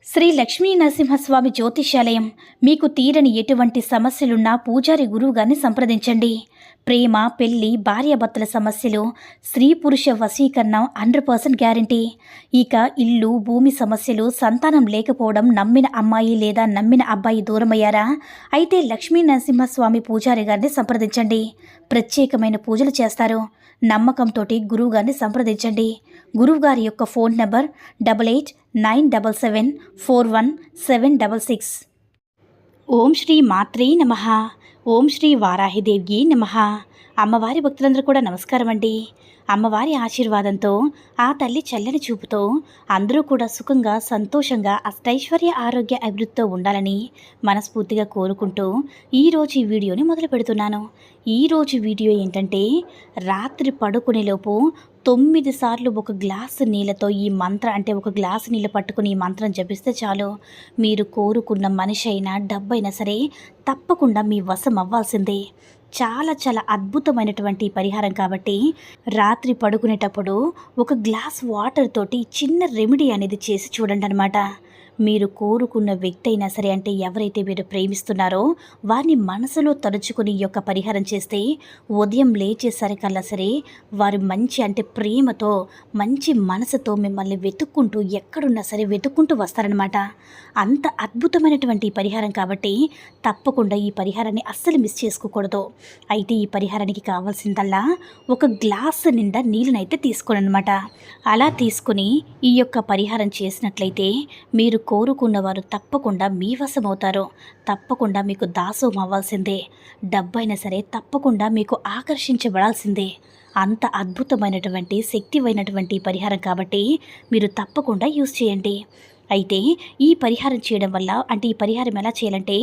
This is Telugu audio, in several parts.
శ్రీ లక్ష్మీ నరసింహస్వామి జ్యోతిష్యాలయం. మీకు తీరని ఎటువంటి సమస్యలున్నా పూజారి గురువుగారిని సంప్రదించండి. ప్రేమ, పెళ్లి, భార్యాభర్తల సమస్యలు, స్త్రీ పురుష వశీకరణం 100% గ్యారంటీ. ఇక ఇల్లు, భూమి సమస్యలు, సంతానం లేకపోవడం, నమ్మిన అమ్మాయి లేదా నమ్మిన అబ్బాయి దూరమయ్యారా? అయితే లక్ష్మీ నరసింహస్వామి పూజారి గారిని సంప్రదించండి. ప్రత్యేకమైన పూజలు చేస్తారు. నమ్మకంతో గురువుగారిని సంప్రదించండి. గురువుగారి యొక్క ఫోన్ నంబర్ 8897741766. ఓం శ్రీ మాత్రే నమః. ఓం శ్రీ వారాహిదేవ్యే నమః. అమ్మవారి భక్తులందరూ కూడా నమస్కారం అండి. అమ్మవారి ఆశీర్వాదంతో, ఆ తల్లి చల్లని చూపుతో అందరూ కూడా సుఖంగా, సంతోషంగా, అష్టైశ్వర్య, ఆరోగ్య అభివృద్ధితో ఉండాలని మనస్ఫూర్తిగా కోరుకుంటూ ఈరోజు ఈ వీడియోని మొదలు పెడుతున్నాను. ఈరోజు వీడియో ఏంటంటే, రాత్రి పడుకునేలోపు 9 సార్లు ఒక గ్లాసు నీళ్ళతో ఈ మంత్రం, అంటే ఒక గ్లాసు నీళ్ళు పట్టుకుని ఈ మంత్రం జపిస్తే చాలు, మీరు కోరుకున్న మనిషి అయినా, డబ్బైనా సరే తప్పకుండా మీ వశం అవ్వాల్సిందే. చాలా చాలా అద్భుతమైనటువంటి పరిహారం కాబట్టి రాత్రి పడుకునేటప్పుడు ఒక గ్లాస్ వాటర్ తోటి చిన్న రెమెడీ అనేది చేసి చూడండి అన్నమాట. మీరు కోరుకున్న వ్యక్తి అయినా సరే, అంటే ఎవరైతే మీరు ప్రేమిస్తున్నారో వారిని మనసులో తలుచుకుని ఈ యొక్క పరిహారం చేస్తే ఉదయం లేచేసరికల్లా సరే వారు మంచి, అంటే ప్రేమతో, మంచి మనసుతో మిమ్మల్ని వెతుక్కుంటూ, ఎక్కడున్నా సరే వెతుక్కుంటూ వస్తారనమాట. అంత అద్భుతమైనటువంటి పరిహారం కాబట్టి తప్పకుండా ఈ పరిహారాన్ని అస్సలు మిస్ చేసుకోకూడదు. అయితే ఈ పరిహారానికి కావాల్సిందల్లా ఒక గ్లాసు నిండా నీళ్ళనైతే తీసుకోండి అనమాట. అలా తీసుకుని ఈ యొక్క పరిహారం చేసినట్లయితే మీరు కోరుకున్నవారు తప్పకుండా మీ వశమవుతారు. తప్పకుండా మీకు దాసోహం అవ్వాల్సిందే. డబ్బైనా సరే తప్పకుండా మీకు ఆకర్షించబడాల్సిందే. అంత అద్భుతమైనటువంటి, శక్తివైనటువంటి పరిహారం కాబట్టి మీరు తప్పకుండా యూజ్ చేయండి. అయితే ఈ పరిహారం చేయడం వల్ల, అంటే ఈ పరిహారం ఎలా చేయాలంటే,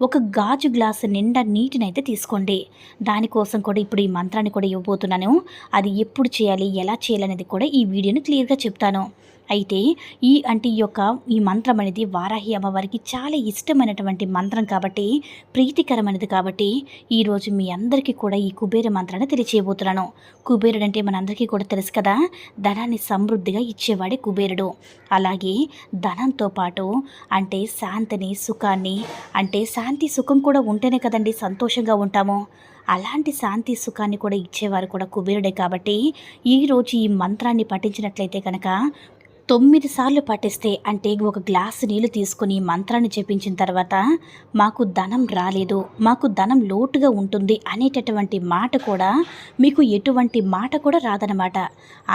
ఒక గాజు గ్లాసు నిండా నీటినైతే తీసుకోండి. దానికోసం కూడా ఇప్పుడు ఈ మంత్రాన్ని కూడా ఇవ్వబోతున్నాను. అది ఎప్పుడు చేయాలి, ఎలా చేయాలనేది కూడా ఈ వీడియోని క్లియర్గా చెప్తాను. అయితే ఈ మంత్రం అనేది వారాహి అమ్మవారికి చాలా ఇష్టమైనటువంటి మంత్రం కాబట్టి, ప్రీతికరమైనది కాబట్టి ఈరోజు మీ అందరికీ కూడా ఈ కుబేర మంత్రాన్ని తెలియచేయబోతున్నాను. కుబేరుడు అంటే మనందరికీ కూడా తెలుసు కదా, ధనాన్ని సమృద్ధిగా ఇచ్చేవాడే కుబేరుడు. అలాగే ధనంతో పాటు అంటే శాంతిని, సుఖాన్ని, అంటే శాంతి సుఖం కూడా ఉంటేనే కదండి సంతోషంగా ఉంటాము. అలాంటి శాంతి సుఖాన్ని కూడా ఇచ్చేవారు కూడా కుబేరుడే కాబట్టి ఈరోజు ఈ మంత్రాన్ని పఠించినట్లయితే కనుక 9 సార్లు పఠిస్తే, అంటే ఒక గ్లాసు నీళ్ళు తీసుకుని మంత్రాన్ని జపించిన తర్వాత మాకు ధనం రాలేదు, మాకు ధనం లోటుగా ఉంటుంది అనేటటువంటి మాట కూడా, మీకు ఎటువంటి మాట కూడా రాదనమాట.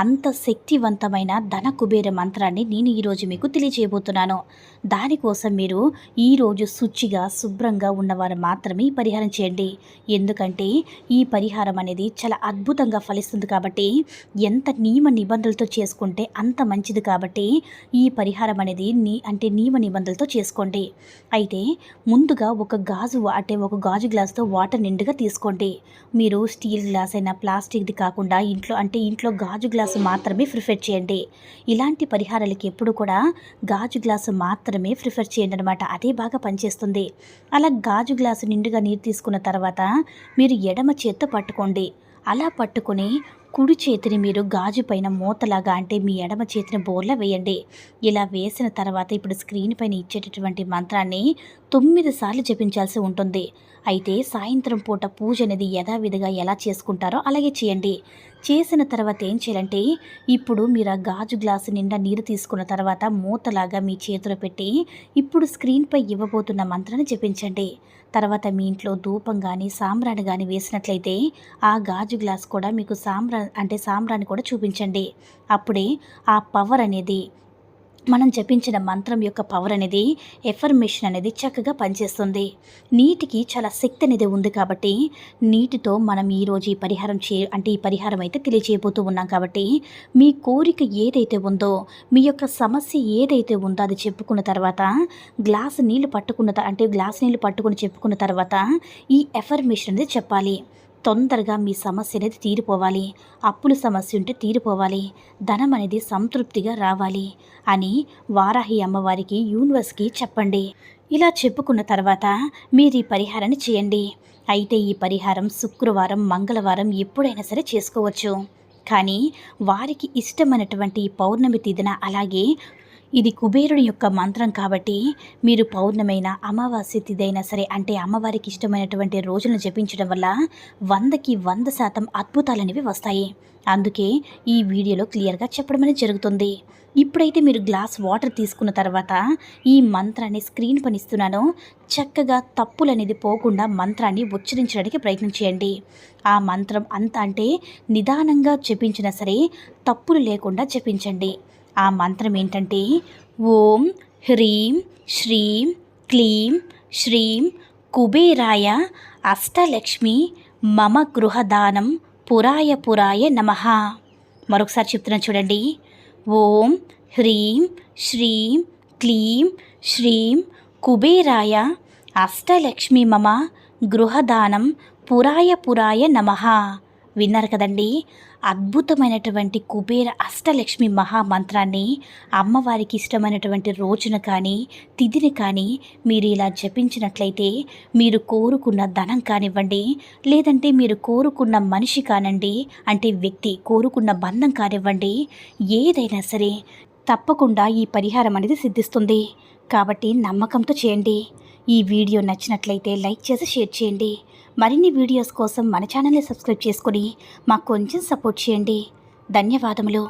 అంత శక్తివంతమైన ధన కుబేర మంత్రాన్ని నేను ఈరోజు మీకు తెలియజేయబోతున్నాను. దానికోసం మీరు ఈరోజు శుచిగా, శుభ్రంగా ఉన్నవారు మాత్రమే ఈ పరిహారం చేయండి. ఎందుకంటే ఈ పరిహారం అనేది చాలా అద్భుతంగా ఫలిస్తుంది కాబట్టి, ఎంత నియమ నిబంధనలతో చేసుకుంటే అంత మంచిది కాబట్టి ఈ పరిహారం అనేది నియమ నిబంధనలతో చేసుకోండి. అయితే ముందుగా ఒక గాజు గ్లాస్తో వాటర్ నిండుగా తీసుకోండి. మీరు స్టీల్ గ్లాస్ అయినా, ప్లాస్టిక్ది కాకుండా ఇంట్లో గాజు గ్లాసు మాత్రమే ప్రిఫర్ చేయండి. ఇలాంటి పరిహారాలకి ఎప్పుడు కూడా గాజు గ్లాసు మాత్రమే ప్రిఫర్ చేయండి అనమాట. అదే బాగా పనిచేస్తుంది. అలా గాజు గ్లాసు నిండుగా నీరు తీసుకున్న తర్వాత మీరు ఎడమ చేత్తో పట్టుకోండి. అలా పట్టుకొని కుడి చేతిని మీరు గాజు పైన మూతలాగా, అంటే మీ ఎడమ చేతిని బోర్లా వేయండి. ఇలా వేసిన తర్వాత ఇప్పుడు స్క్రీన్ పైన ఇచ్చేటటువంటి మంత్రాన్ని 9 సార్లు జపించాల్సి ఉంటుంది. అయితే సాయంత్రం పూట పూజ అనేది యథావిధిగా ఎలా చేసుకుంటారో అలాగే చేయండి. చేసిన తర్వాత ఏం చేయాలంటే, ఇప్పుడు మీరు ఆ గాజు గ్లాసు నిండా నీరు తీసుకున్న తర్వాత మూతలాగా మీ చేతిలో పెట్టి ఇప్పుడు స్క్రీన్పై ఇవ్వబోతున్న మంత్రాన్ని జపించండి. తర్వాత మీ ఇంట్లో ధూపం కానీ, సాంబ్రాణి కానీ వేసినట్లయితే ఆ గాజు గ్లాస్ కూడా మీకు సాంబ్రాణి కూడా చూపించండి. అప్పుడే ఆ పవర్ అనేది, మనం జపించిన మంత్రం యొక్క పవర్ అనేది, ఎఫర్మేషన్ అనేది చక్కగా పనిచేస్తుంది. నీటికి చాలా శక్తి అనేది ఉంది కాబట్టి నీటితో మనం ఈరోజు ఈ పరిహారం అయితే తెలియజేయబోతూ ఉన్నాం. కాబట్టి మీ కోరిక ఏదైతే ఉందో, మీ యొక్క సమస్య ఏదైతే ఉందో అది చెప్పుకున్న తర్వాత గ్లాసు నీళ్ళు పట్టుకుని చెప్పుకున్న తర్వాత ఈ ఎఫర్మేషన్ అనేది చెప్పాలి. తొందరగా మీ సమస్య అనేది తీరిపోవాలి, అప్పుల సమస్య ఉంటే తీరిపోవాలి, ధనం అనేది సంతృప్తిగా రావాలి అని వారాహి అమ్మవారికి, యూనివర్స్కి చెప్పండి. ఇలా చెప్పుకున్న తర్వాత మీరు ఈ పరిహారాన్ని చేయండి. అయితే ఈ పరిహారం శుక్రవారం, మంగళవారం ఎప్పుడైనా సరే చేసుకోవచ్చు. కానీ వారికి ఇష్టమైనటువంటి పౌర్ణమి తిథిన, అలాగే ఇది కుబేరుని యొక్క మంత్రం కాబట్టి మీరు పౌర్ణమైన అమావాస్య తిథైనా సరే అంటే అమ్మవారికి ఇష్టమైనటువంటి రోజులను జపించడం వల్ల 100కి 100% అద్భుతాలనేవి వస్తాయి. అందుకే ఈ వీడియోలో క్లియర్గా చెప్పడం అనేది జరుగుతుంది. ఇప్పుడైతే మీరు గ్లాస్ వాటర్ తీసుకున్న తర్వాత ఈ మంత్రాన్ని స్క్రీన్ పనిస్తున్నాను, చక్కగా తప్పులు అనేది పోకుండా మంత్రాన్ని ఉచ్చరించడానికి ప్రయత్నం చేయండి. ఆ మంత్రం అంత అంటే నిదానంగా జపించినా సరే తప్పులు లేకుండా జపించండి. ఆ మంత్రం ఏంటంటే ఓం హ్రీం శ్రీం క్లీం శ్రీం కుబేరాయ అష్టలక్ష్మి మమ గృహదానం పురాయ పురాయ నమః. మరొకసారి చెప్తున్నాను చూడండి. ఓం హ్రీం శ్రీం క్లీం శ్రీం కుబేరాయ అష్టలక్ష్మి మమ గృహదానం పురాయ పురాయ నమః. విన్నారు కదండి. అద్భుతమైనటువంటి కుబేర అష్టలక్ష్మి మహామంత్రాన్ని అమ్మవారికి ఇష్టమైనటువంటి రోజున కానీ తిథిని కానీ మీరు ఇలా జపించినట్లయితే మీరు కోరుకున్న ధనం కానివ్వండి, లేదంటే మీరు కోరుకున్న మనిషి కానండి, అంటే వ్యక్తి కోరుకున్న బంధం కానివ్వండి, ఏదైనా సరే తప్పకుండా ఈ పరిహారం అనేది సిద్ధిస్తుంది. కాబట్టి నమ్మకంతో చేయండి. ఈ వీడియో నచ్చినట్లయితే లైక్ చేసి షేర్ చేయండి. మరిన్ని వీడియోస్ కోసం మన ఛానల్ని సబ్స్క్రైబ్ చేసుకొని మాకు కొంచెం సపోర్ట్ చేయండి. ధన్యవాదములు.